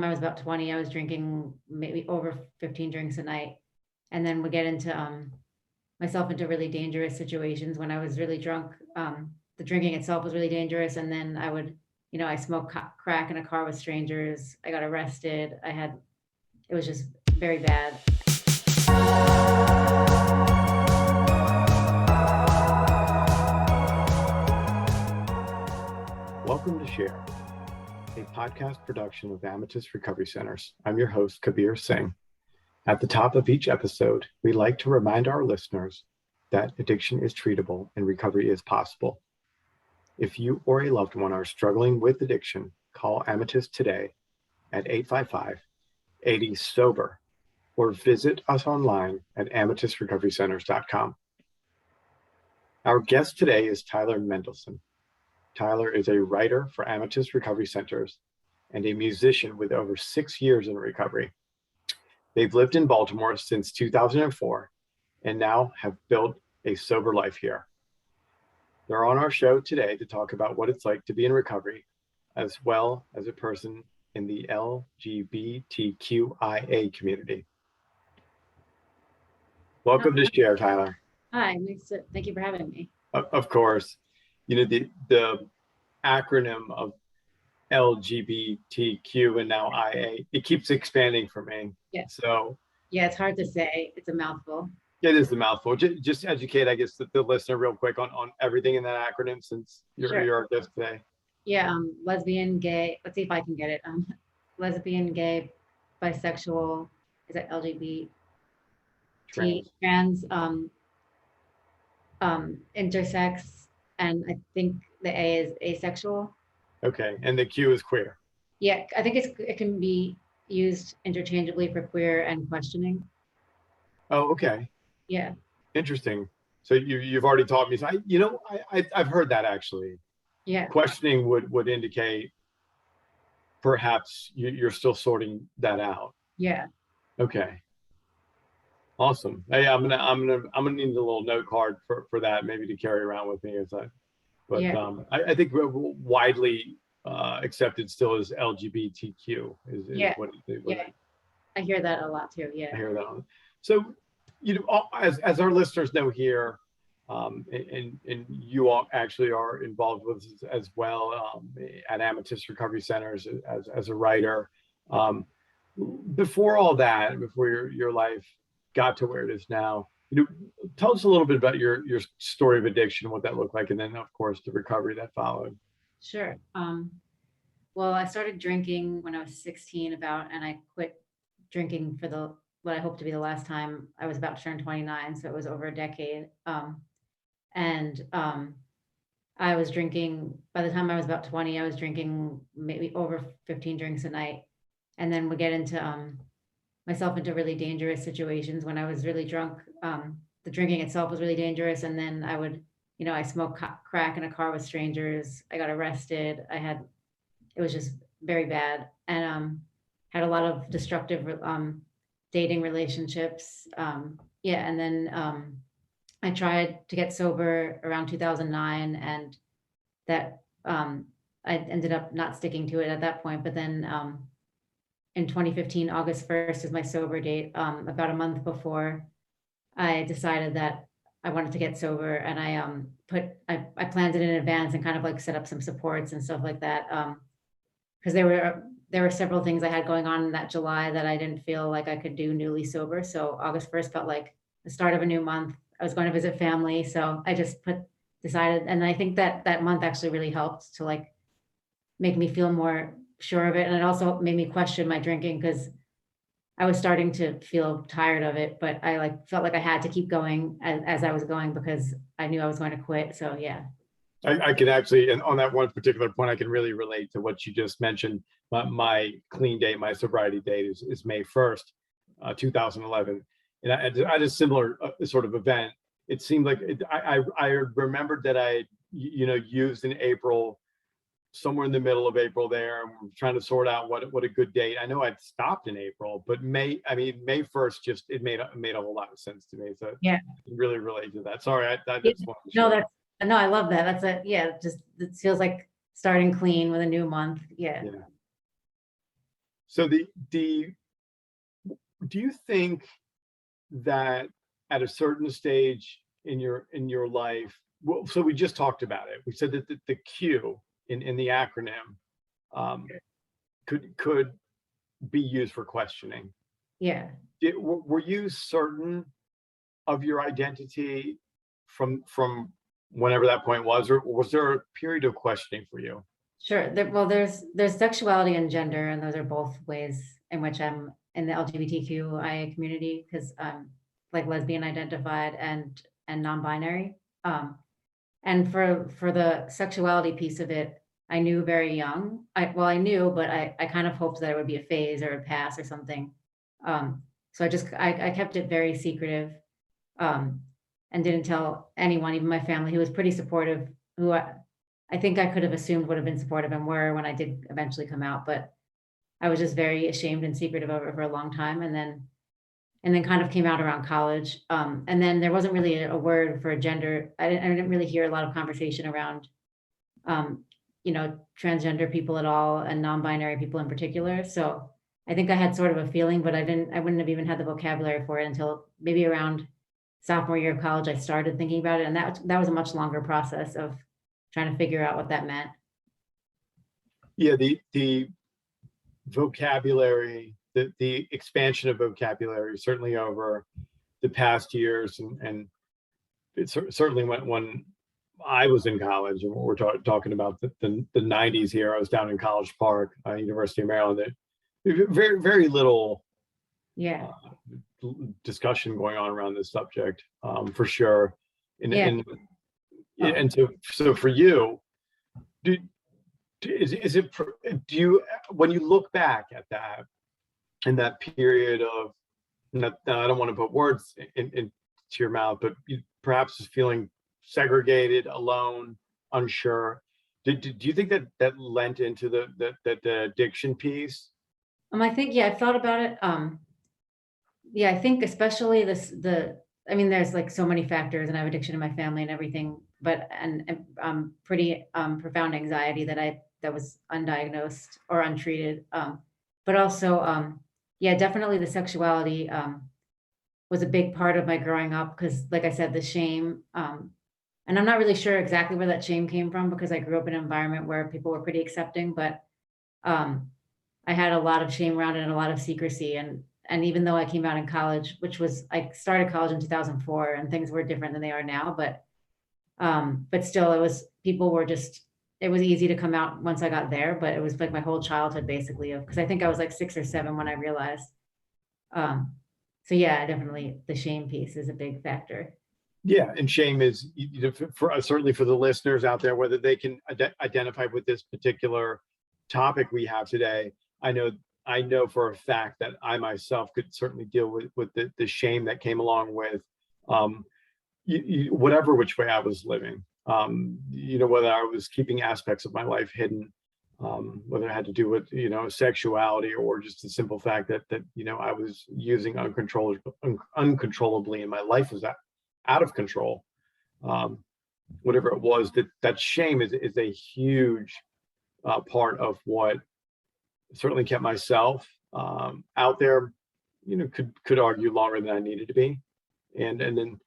I was about 20, I was drinking maybe over 15 drinks a night, and then would get into myself into really dangerous situations when I was really drunk. The drinking itself was really dangerous, and then I would, I smoked crack in a car with strangers. I got arrested. It was just very bad. Welcome to Share, a podcast production of Amatus Recovery Centers. I'm your host, Kabir Singh. At the top of each episode, we like to remind our listeners that addiction is treatable and recovery is possible. If you or a loved one are struggling with addiction, call Amatus today at 855-80-SOBER or visit us online at amatusrecoverycenters.com. Our guest today is Tyler Mendelsohn. Tyler is a writer for Amatus Recovery Centers and a musician with over 6 years in recovery. They've lived in Baltimore since 2004 and now have built a sober life here. They're on our show today to talk about what it's like to be in recovery, as well as a person in the LGBTQIA community. Welcome to Share, Tyler. Hi, thank you for having me. Of course. The acronym of LGBTQ and now IA, it keeps expanding for me. Yeah. So yeah, it's hard to say. It's a mouthful. It is a mouthful. Just educate, I guess, the listener real quick on everything in that acronym, since you're our guest today. Yeah, lesbian, gay. Let's see if I can get it. Lesbian, gay, bisexual. Is that LGBT? Trans, intersex. And I think the A is asexual. Okay, and the Q is queer. Yeah, I think it can be used interchangeably for queer and questioning. Oh, okay. Yeah. Interesting. So you've already taught me. So I've heard that actually. Yeah. Questioning would indicate perhaps you're still sorting that out. Yeah. Okay. Awesome. Hey, I'm gonna need a little note card for that, maybe to carry around with me I think widely accepted still is LGBTQ is what I hear that a lot too. Yeah. I hear that. So as our listeners know here, and you all actually are involved with this as well at Amatus Recovery Centers as a writer. Before all that, before your life got to where it is now, tell us a little bit about your story of addiction, what that looked like, and then of course the recovery that followed. Sure. Well, I started drinking when I was 16 and I quit drinking for what I hope to be the last time. I was about to turn 29, so it was over a decade. I was drinking, by the time I was about 20, I was drinking maybe over 15 drinks a night, and then would get into myself into really dangerous situations when I was really drunk. The drinking itself was really dangerous, and then I would, I smoked crack in a car with strangers. I got arrested. It was just very bad, and had a lot of destructive dating relationships. And then I tried to get sober around 2009, and that I ended up not sticking to it at that point. But then in 2015, August 1st is my sober date. About a month before, I decided that I wanted to get sober, and I planned it in advance and kind of like set up some supports and stuff like that. Because there were several things I had going on in that July that I didn't feel like I could do newly sober. So August 1st felt like the start of a new month. I was going to visit family, so I just decided, and I think that month actually really helped to like make me feel more sure of it. And it also made me question my drinking, because I was starting to feel tired of it, but I felt like I had to keep going as I was going, because I knew I was going to quit. So yeah. I can actually, and on that one particular point, I can really relate to what you just mentioned. My clean date, my sobriety date is May 1st, 2011. And I had a similar sort of event. It seemed like I remembered that I used in April, somewhere in the middle of April there, and we're trying to sort out what a good date. I know I'd stopped in April, but May 1st just it made a whole lot of sense to me. So yeah, I can really relate to that. Sorry, I just wanted to share. No, I love that. That's it feels like starting clean with a new month. Yeah. So the do you think that at a certain stage in your life, well, so we just talked about it. We said that the Q in the acronym um, could be used for questioning. Yeah. Were you certain of your identity from whenever that point was, or was there a period of questioning for you? Sure. Well, there's sexuality and gender, and those are both ways in which I'm in the LGBTQIA community because I'm like lesbian identified and non-binary. And for the sexuality piece of it, I knew very young. I knew, but I kind of hoped that it would be a phase or a pass or something. So I kept it very secretive, um, and didn't tell anyone, even my family, who was pretty supportive, who I think I could have assumed would have been supportive and were when I did eventually come out, but I was just very ashamed and secretive of it for a long time, and then kind of came out around college. And then there wasn't really a word for gender. I didn't really hear a lot of conversation around, um, transgender people at all and non-binary people in particular. So I think I had sort of a feeling, but I wouldn't have even had the vocabulary for it until maybe around sophomore year of college. I started thinking about it, and that was a much longer process of trying to figure out what that meant. Yeah, the vocabulary, the expansion of vocabulary, certainly over the past years, and it certainly when I was in college, and we're talking about the 90s here. I was down in College Park, University of Maryland. Very, very little Yeah. discussion going on around this subject, for sure. Yeah. And so for you, do you, when you look back at that, in that period of, now I don't want to put words into your mouth, but you perhaps is feeling segregated, alone, unsure. Do you think that lent into the addiction piece? I think, yeah, I've thought about it. Yeah, I think especially I mean, there's like so many factors, and I have addiction in my family and everything, but, and pretty profound anxiety that was undiagnosed or untreated. But also, yeah, definitely the sexuality was a big part of my growing up because, like I said, the shame, and I'm not really sure exactly where that shame came from because I grew up in an environment where people were pretty accepting, but um, I had a lot of shame around it and a lot of secrecy. And even though I came out in college, I started college in 2004, and things were different than they are now, but still it was easy to come out once I got there, but it was like my whole childhood basically, because I think I was like 6 or 7 when I realized. So yeah, definitely the shame piece is a big factor. Yeah, and shame is, for certainly for the listeners out there, whether they can identify with this particular topic we have today. I know for a fact that I myself could certainly deal with the shame that came along with whatever which way I was living. Whether I was keeping aspects of my life hidden, whether it had to do with sexuality, or just the simple fact that I was using uncontrollably, and my life was out of control. Whatever it was, that shame is a huge part of what certainly kept myself out there, could argue longer than I needed to be. And then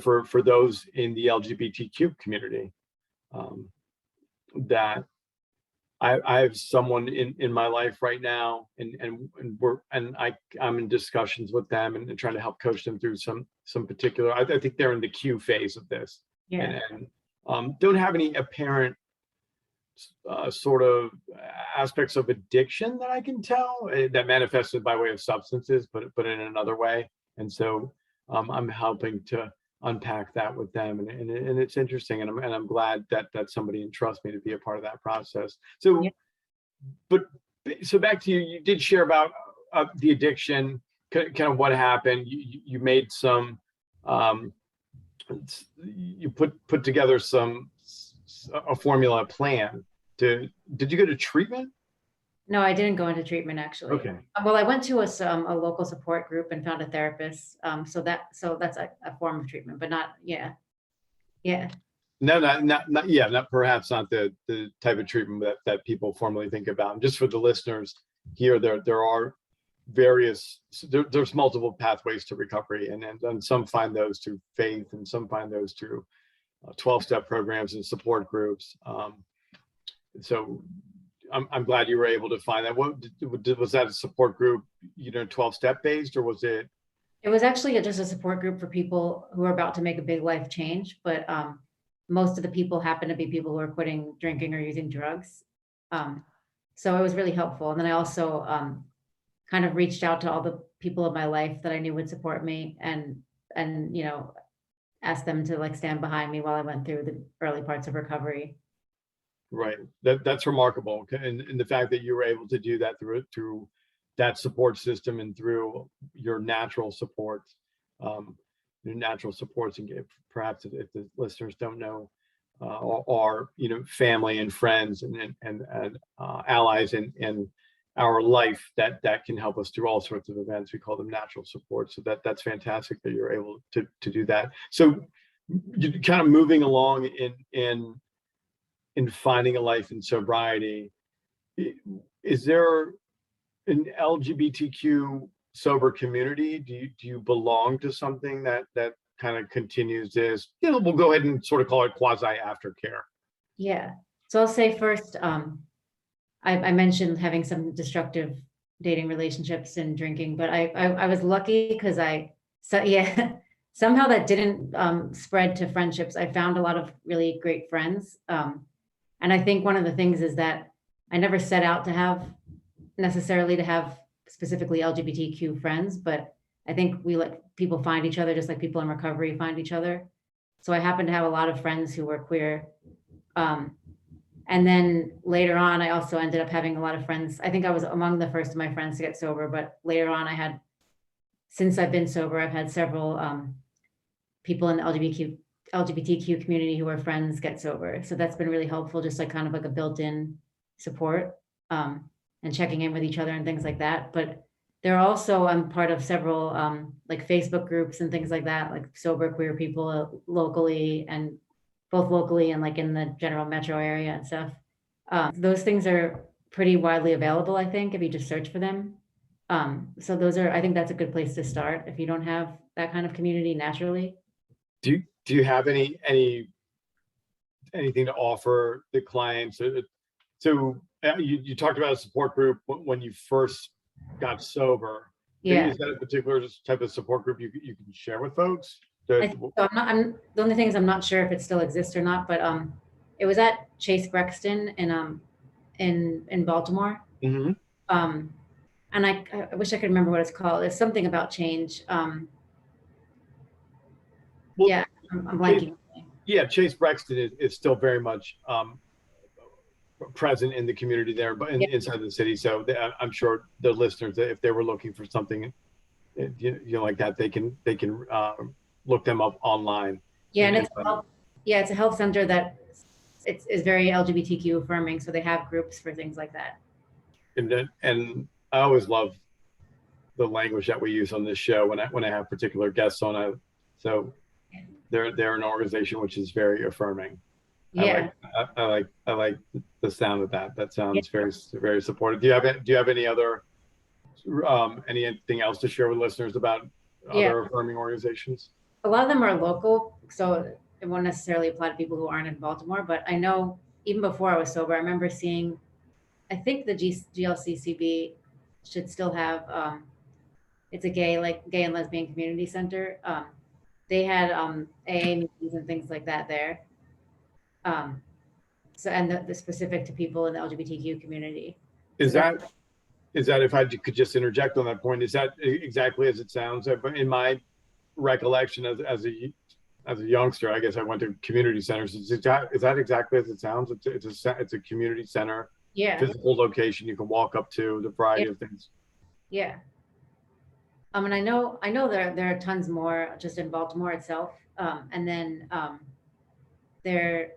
for those in the LGBTQ community, that I have someone in my life right now, and I'm in discussions with them and trying to help coach them through some particular. I think they're in the Q phase of this, Yeah. and don't have any apparent sort of aspects of addiction that I can tell, that manifested by way of substances, but in another way. And so I'm helping to unpack that with them, and it's interesting, and I'm glad that somebody entrusts me to be a part of that process. So, Yeah. so back to you. You did share about the addiction, kind of what happened. You made some, you put together a formula, a plan. Did you go to treatment? No, I didn't go into treatment actually. Okay. Well, I went to a local support group and found a therapist. So that's a form of treatment, but not, yeah. Yeah. No, not perhaps not the type of treatment that people formally think about. And just for the listeners here, there are there's multiple pathways to recovery, and some find those through faith, and some find those through 12-step programs and support groups. So I'm glad you were able to find that. What was that, a support group, 12-step based, or was it? It was actually just a support group for people who are about to make a big life change, but most of the people happen to be people who are quitting drinking or using drugs. So it was really helpful. And then I also kind of reached out to all the people of my life that I knew would support me, and asked them to like stand behind me while I went through the early parts of recovery. Right. That's remarkable. And the fact that you were able to do that through that support system and through your natural supports, and perhaps if the listeners don't know, are family and friends and allies in our life that can help us through all sorts of events. We call them natural support. So that's fantastic that you're able to do that. So you kind of moving along in finding a life in sobriety. Is there an LGBTQ sober community? Do you belong to something that kind of continues this? We'll go ahead and sort of call it quasi aftercare. Yeah. So I'll say first, I mentioned having some destructive dating relationships and drinking, but I was lucky because somehow that didn't spread to friendships. I found a lot of really great friends. And I think one of the things is that I never set out to have specifically LGBTQ friends, but I think we let people find each other just like people in recovery find each other. So I happen to have a lot of friends who were queer. And then later on, I also ended up having a lot of friends. I think I was among the first of my friends to get sober, but later on since I've been sober, I've had several people in the LGBTQ community who are friends get sober. So that's been really helpful, just like kind of like a built-in support, and checking in with each other and things like that. But there are also, I'm part of several like Facebook groups and things like that, like sober queer people locally, and both locally and like in the general metro area and stuff. Those things are pretty widely available, I think, if you just search for them. So I think that's a good place to start if you don't have that kind of community naturally. Do you have anything to offer the clients? So you talked about a support group when you first got sober. Yeah. Is that a particular type of support group you can share with folks? I think so. The only thing is I'm not sure if it still exists or not, but it was at Chase Brexton in Baltimore. Mm-hmm. And I wish I could remember what it's called. There's something about change. I'm blanking. Chase Brexton is still very much present in the community there, but inside the city. So I'm sure the listeners, if they were looking for something, like that, they can look them up online. Yeah, and it's a health center that is very LGBTQ affirming. So they have groups for things like that. And I always love the language that we use on this show when I have particular guests on. So they're an organization which is very affirming. Yeah, I like the sound of that. That sounds very, very supportive. Do you have any other anything else to share with listeners about other affirming organizations? A lot of them are local, so it won't necessarily apply to people who aren't in Baltimore. But I know even before I was sober, I remember seeing, I think the GLCCB should still have, it's a gay and lesbian community center. They had AA meetings and things like that there. So, and the specific to people in the LGBTQ community. Is that if I could just interject on that point, is that exactly as it sounds? In my recollection as a youngster, I guess I went to community centers. Is that exactly as it sounds? It's a community center, physical location you can walk up to, the variety of things. Yeah. And I know there are tons more just in Baltimore itself. And then there,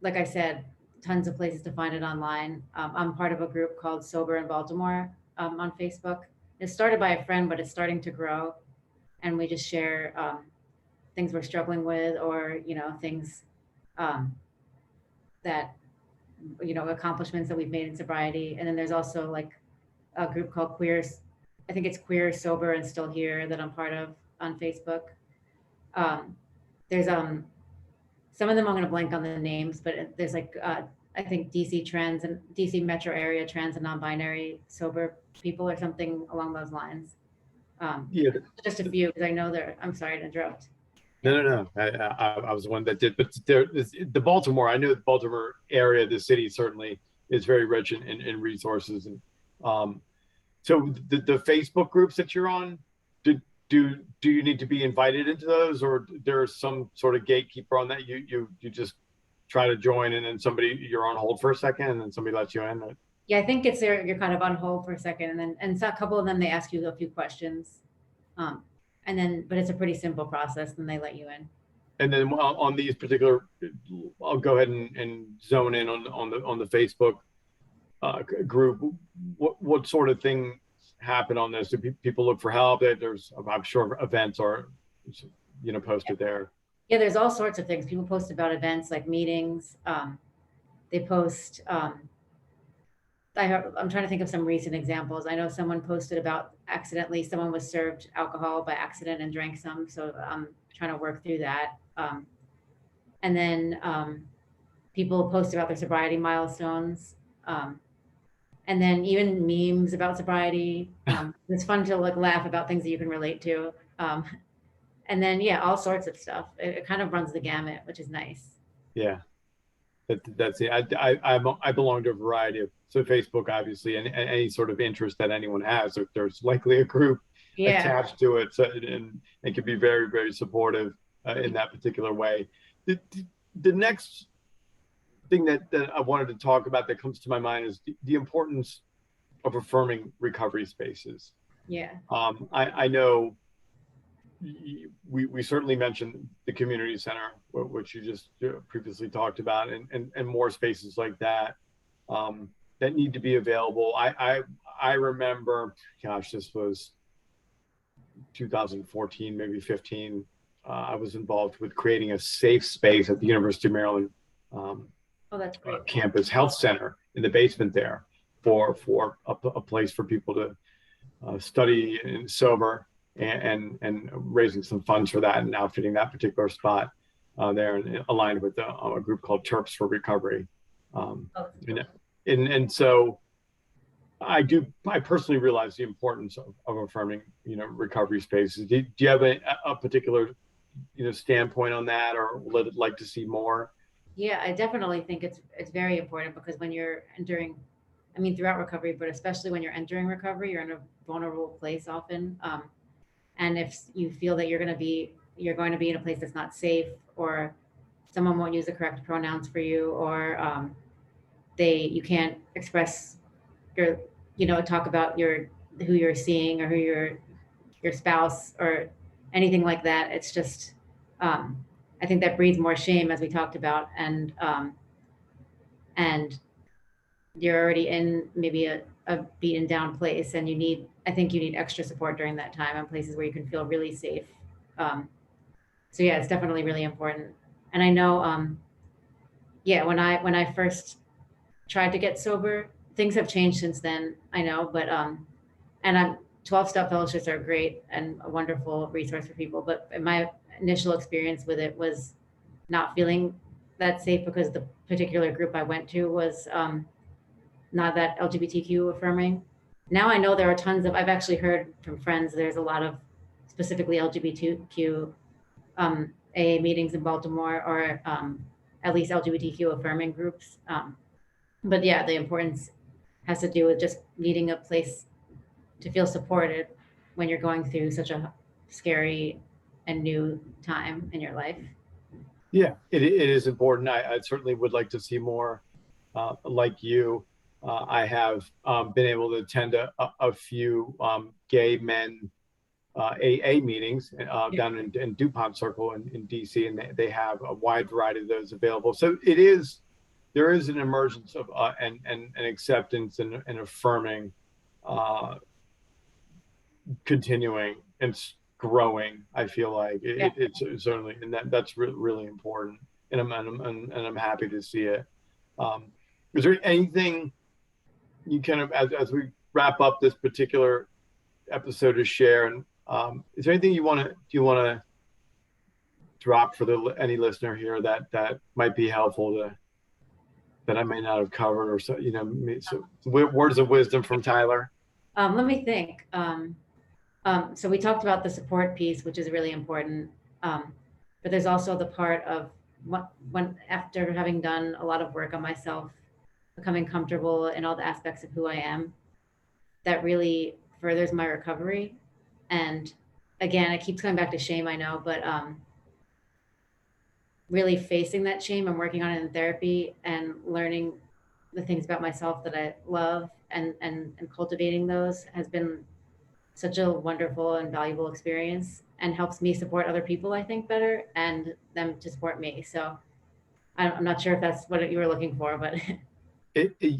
like I said, tons of places to find it online. I'm part of a group called Sober in Baltimore on Facebook. It started by a friend, but it's starting to grow. And we just share things we're struggling with, or, things um, that, accomplishments that we've made in sobriety. And then there's also like a group called Queers. I think it's Queer, Sober, and Still Here that I'm part of on Facebook. There's some of them I'm going to blank on the names, but there's like I think DC trans and DC metro area trans and non-binary sober people or something along those lines. Yeah. Just a few, because I know I'm sorry to interrupt. No. I was the one that did, but the Baltimore. I know the Baltimore area, the city certainly is very rich in resources, and so the Facebook groups that you're on, do you need to be invited into those, or there's some sort of gatekeeper on that? You just try to join, and then you're on hold for a second, and then somebody lets you in. Yeah, I think it's there. You're kind of on hold for a second, and so a couple of them they ask you a few questions, but it's a pretty simple process, and they let you in. And then on these particular, I'll go ahead and zone in on the Facebook group. What sort of thing happen on this? Do people look for help? There's, I'm sure, events are posted there. Yeah, there's all sorts of things. People post about events like meetings. They post. I'm trying to think of some recent examples. I know someone posted about someone was served alcohol by accident and drank some. So I'm trying to work through that. And then people post about their sobriety milestones. And then even memes about sobriety. It's fun to laugh about things that you can relate to. And then, all sorts of stuff. It kind of runs the gamut, which is nice. Yeah, that's it. I belong to a variety of, so Facebook, obviously, and any sort of interest that anyone has, there's likely a group attached to it. So, and it can be very, very supportive in that particular way. The next thing that I wanted to talk about that comes to my mind is the importance of affirming recovery spaces. Yeah. I know we certainly mentioned the community center, which you just previously talked about, and more spaces like that that need to be available. I remember, gosh, this was 2014, maybe 15. I was involved with creating a safe space at the University of Maryland that's great. Campus Health Center in the basement there for a place for people to study and sober, and raising some funds for that and outfitting that particular spot there, and aligned with a group called Terps for Recovery. And so I personally realize the importance of affirming, recovery spaces. Do you have a particular, standpoint on that, or would like to see more? Yeah, I definitely think it's very important, because when you're entering, throughout recovery, but especially when you're entering recovery, you're in a vulnerable place often. And if you feel that you're going to be in a place that's not safe, or someone won't use the correct pronouns for you, or you can't express your, talk about who you're seeing, or who your spouse, or anything like that. It's just, I think that breeds more shame, as we talked about, and you're already in maybe a beaten down place, and I think you need extra support during that time, in places where you can feel really safe. So it's definitely really important. And I know, when I first tried to get sober, things have changed since then, I know, but, and 12-step fellowships are great and a wonderful resource for people. But my initial experience with it was not feeling that safe, because the particular group I went to was not that LGBTQ affirming. Now I know there are tons of, I've actually heard from friends, there's a lot of specifically LGBTQ AA meetings in Baltimore, or at least LGBTQ affirming groups. But the importance has to do with just needing a place to feel supported when you're going through such a scary and new time in your life. Yeah, it is important. I certainly would like to see more like you. I have been able to attend a few gay men AA meetings down in DuPont Circle in DC, and they have a wide variety of those available. So there is an emergence of and acceptance and affirming, continuing and growing. I feel like it's certainly, and that's really important. and I'm happy to see it. Is there anything you kind of, as we wrap up this particular episode, to share? And is there anything you want to drop for any listener here that might be helpful that I may not have covered, or so, words of wisdom from Tyler? Let me think. So we talked about the support piece, which is really important. But there's also the part of when after having done a lot of work on myself, becoming comfortable in all the aspects of who I am, that really furthers my recovery. And again, it keeps coming back to shame, I know, but really facing that shame and working on it in therapy and learning the things about myself that I love and cultivating those has been such a wonderful and valuable experience, and helps me support other people, I think, better, and them to support me. So I'm not sure if that's what you were looking for, but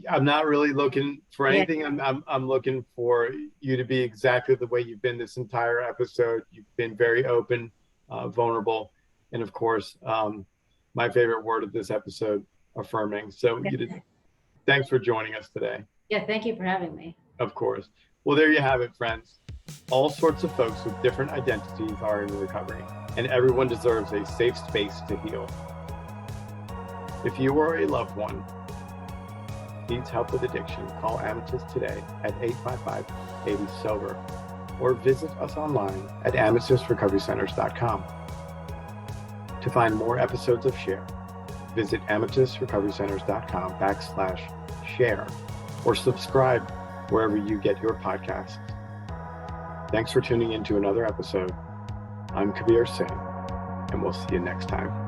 I'm not really looking for Yeah. anything. I'm looking for you to be exactly the way you've been this entire episode. You've been very open, vulnerable, and of course, my favorite word of this episode, affirming. So thanks for joining us today. Yeah, thank you for having me. Of course. Well, there you have it, friends. All sorts of folks with different identities are in recovery, and everyone deserves a safe space to heal. If you or a loved one needs help with addiction, call Amatus today at 855-80-SOBER, or visit us online at amatusrecoverycenters.com. To find more episodes of Share, visit amatusrecoverycenters.com/share, or subscribe wherever you get your podcasts. Thanks for tuning in to another episode. I'm Kabir Singh, and we'll see you next time.